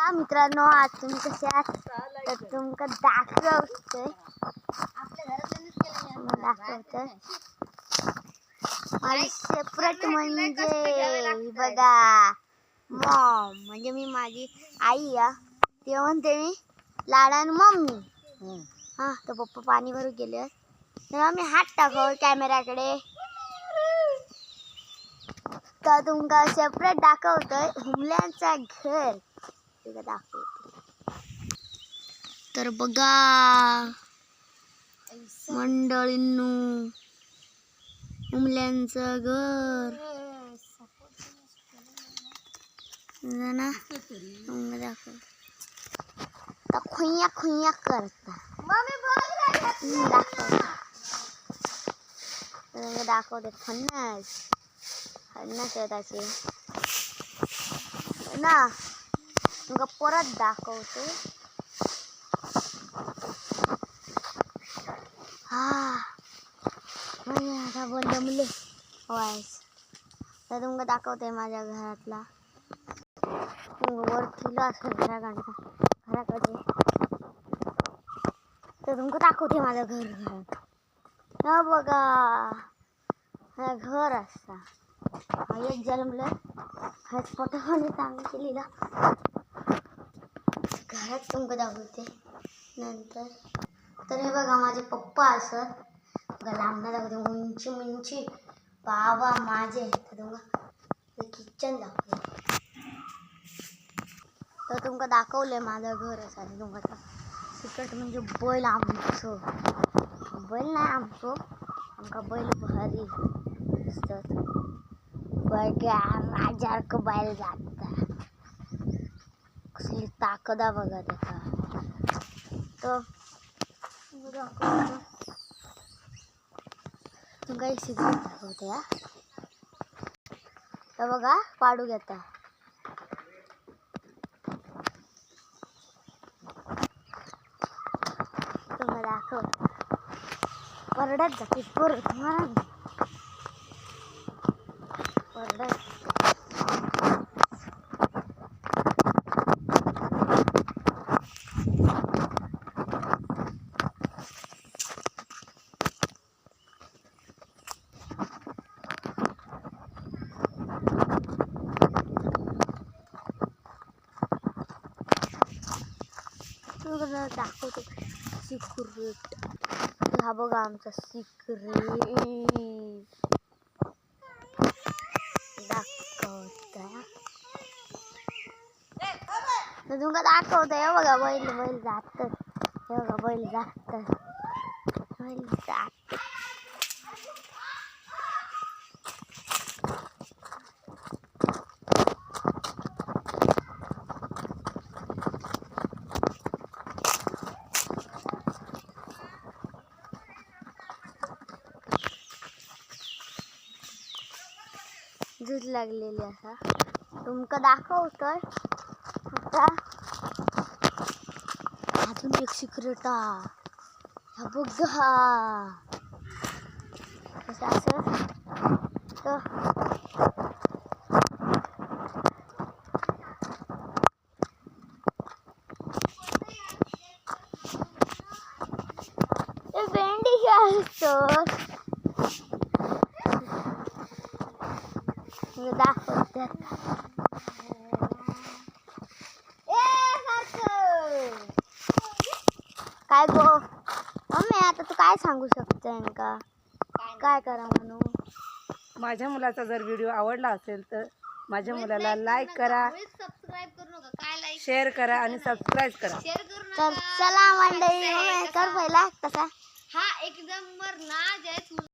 मित्रांनो, आज तुम्ही कसे आहात तर तुमका दाखवतोय माझी सेपरेट म्हणजे बघा मॉम म्हणजे मी माझी आई या ते म्हणते मी लाडान मम्मी हा तर पप्पा पाणी भरून गेले तेव्हा मी हात टाकव कॅमेऱ्याकडे तर तुमका सेपरेट दाखवतोय हुमल्यांचा घर दाखवतो तर बघा मंडळींनो हुमल्यांचं घर ना दाखव खुय्या खुय्या करता दाखवते फन्नस फन्नस त्याचे ना तुमका परत दाखवते आता बोल जमले वाईस तर तुमका दाखवते माझ्या घरातला वर ठेवलं असं घराकडे तर तुमका दाखवते माझं घर ना बघा माझं घर असता एक जन्मलं हॉटस्पॉटमध्ये चांगलं केलेला घरात तुमका दाखवते नंतर तर हे बघा माझे पप्पा असत लांबना दाखवते उंची उंची बाबा माझे तर तुमका किचन दाखवते तर तुमका दाखवलंय माझं घर असं तुमका सिक्रेट म्हणजे बैल आमचं बैल नाही आमचं आमका बैल भारी असतात बघा राजारखं बैल जात कसली ताकदा बघा त्याचा तर तुमका एक सिक्रेट दाखवते हा तर बघा पाडू घेता तुम्हाला दाखव परडत जाते परत परडत दाखवतो सिक्रेट हा बघा आमचा सिक्रेट दाखवता तुमका दाखवतोय बघा बैल बैल जात हे बघा बैल जात बैल जात झूज लागलेली असा तुमका दाखवतोय आता अजून एक सिक्रेट हा बघा असं असं तर भेंडी असतो दाखवते काय गो मम्मी आता तू काय सांगू शकते का काय करा म्हणून माझ्या मुलाचा जर व्हिडिओ आवडला असेल तर माझ्या मुलाला लाईक करा शेअर करा आणि सबस्क्राईब करा तर चला मंडळी कर पहिला कसा हा एक नंबर ना